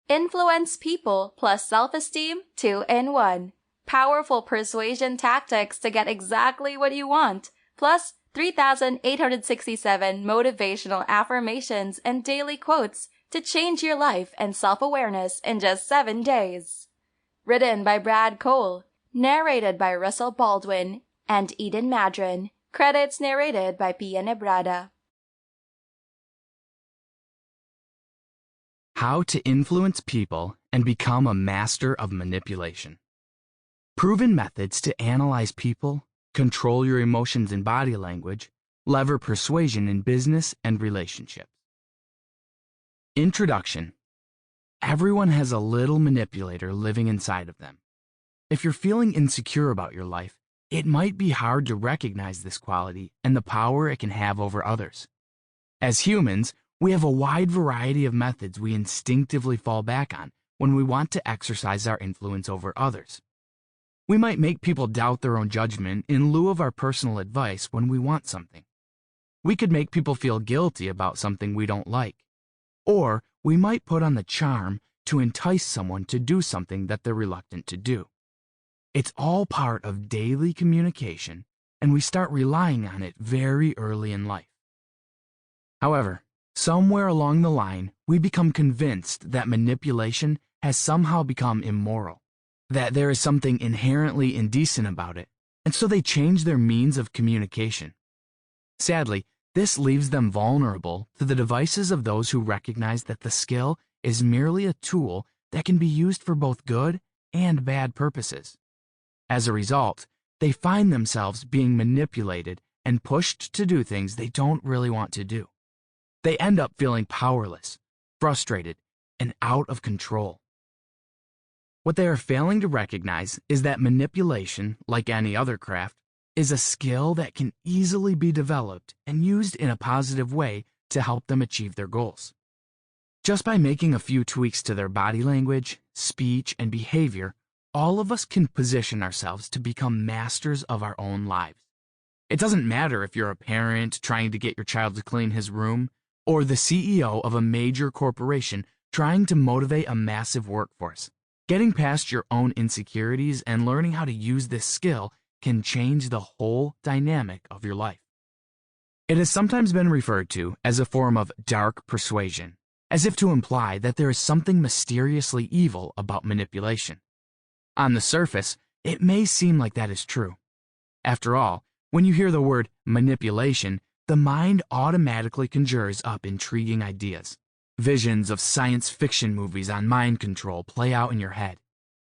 Influence people plus self-esteem 2-in-1. Powerful persuasion tactics to get exactly what you want, plus 3,867 motivational affirmations and daily quotes to change your life and self-awareness in just 7 days. Written by Brad Cole, narrated by Russell Baldwin and Eden Madron. Credits narrated by Nebrada. How to influence people and become a master of manipulation. Proven methods to analyze people, control your emotions and body language, lever persuasion in business and relationships. Introduction. Everyone has a little manipulator living inside of them. If you're feeling insecure about your life, it might be hard to recognize this quality and the power it can have over others. As humans, we have a wide variety of methods we instinctively fall back on when we want to exercise our influence over others. We might make people doubt their own judgment in lieu of our personal advice when we want something. We could make people feel guilty about something we don't like. Or we might put on the charm to entice someone to do something that they're reluctant to do. It's all part of daily communication, and we start relying on it very early in life. However, somewhere along the line, we become convinced that manipulation has somehow become immoral, that there is something inherently indecent about it, and so they change their means of communication. Sadly, this leaves them vulnerable to the devices of those who recognize that the skill is merely a tool that can be used for both good and bad purposes. As a result, they find themselves being manipulated and pushed to do things they don't really want to do. They end up feeling powerless, frustrated, and out of control. What they are failing to recognize is that manipulation, like any other craft, is a skill that can easily be developed and used in a positive way to help them achieve their goals. Just by making a few tweaks to their body language, speech, and behavior, all of us can position ourselves to become masters of our own lives. It doesn't matter if you're a parent trying to get your child to clean his room, or the CEO of a major corporation trying to motivate a massive workforce. Getting past your own insecurities and learning how to use this skill can change the whole dynamic of your life. It has sometimes been referred to as a form of dark persuasion, as if to imply that there is something mysteriously evil about manipulation. On the surface, it may seem like that is true. After all, when you hear the word manipulation, the mind automatically conjures up intriguing ideas. Visions of science fiction movies on mind control play out in your head.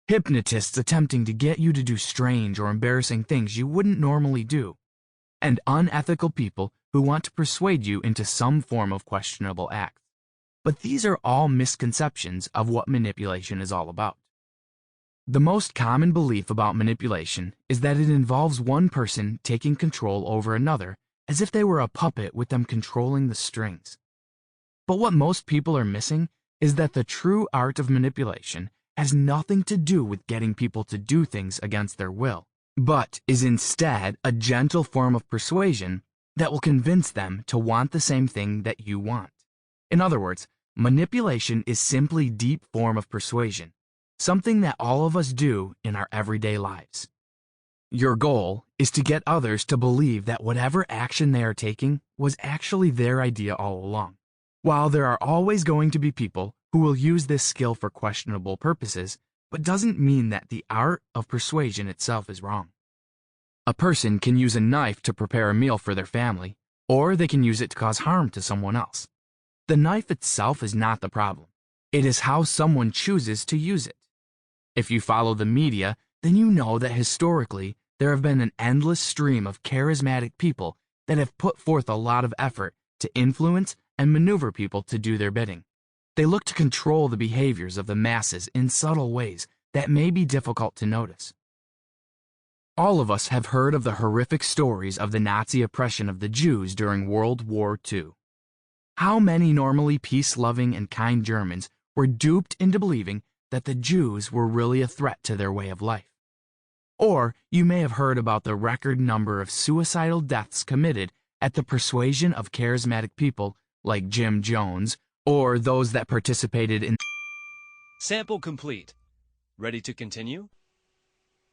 Hypnotists attempting to get you to do strange or embarrassing things you wouldn't normally do. And unethical people who want to persuade you into some form of questionable act. But these are all misconceptions of what manipulation is all about. The most common belief about manipulation is that it involves one person taking control over another as if they were a puppet with them controlling the strings. But what most people are missing is that the true art of manipulation has nothing to do with getting people to do things against their will, but is instead a gentle form of persuasion that will convince them to want the same thing that you want. In other words, manipulation is simply deep form of persuasion, something that all of us do in our everyday lives. Your goal is to get others to believe that whatever action they are taking was actually their idea all along. While there are always going to be people who will use this skill for questionable purposes, but doesn't mean that the art of persuasion itself is wrong. A person can use a knife to prepare a meal for their family, or they can use it to cause harm to someone else. The knife itself is not the problem. It is how someone chooses to use it. If you follow the media, then you know that historically there have been an endless stream of charismatic people that have put forth a lot of effort to influence and maneuver people to do their bidding. They look to control the behaviors of the masses in subtle ways that may be difficult to notice. All of us have heard of the horrific stories of the Nazi oppression of the Jews during World War II. How many normally peace-loving and kind Germans were duped into believing that the Jews were really a threat to their way of life? Or you may have heard about the record number of suicidal deaths committed at the persuasion of charismatic people like Jim Jones, or those that participated in Sample complete. Ready to continue?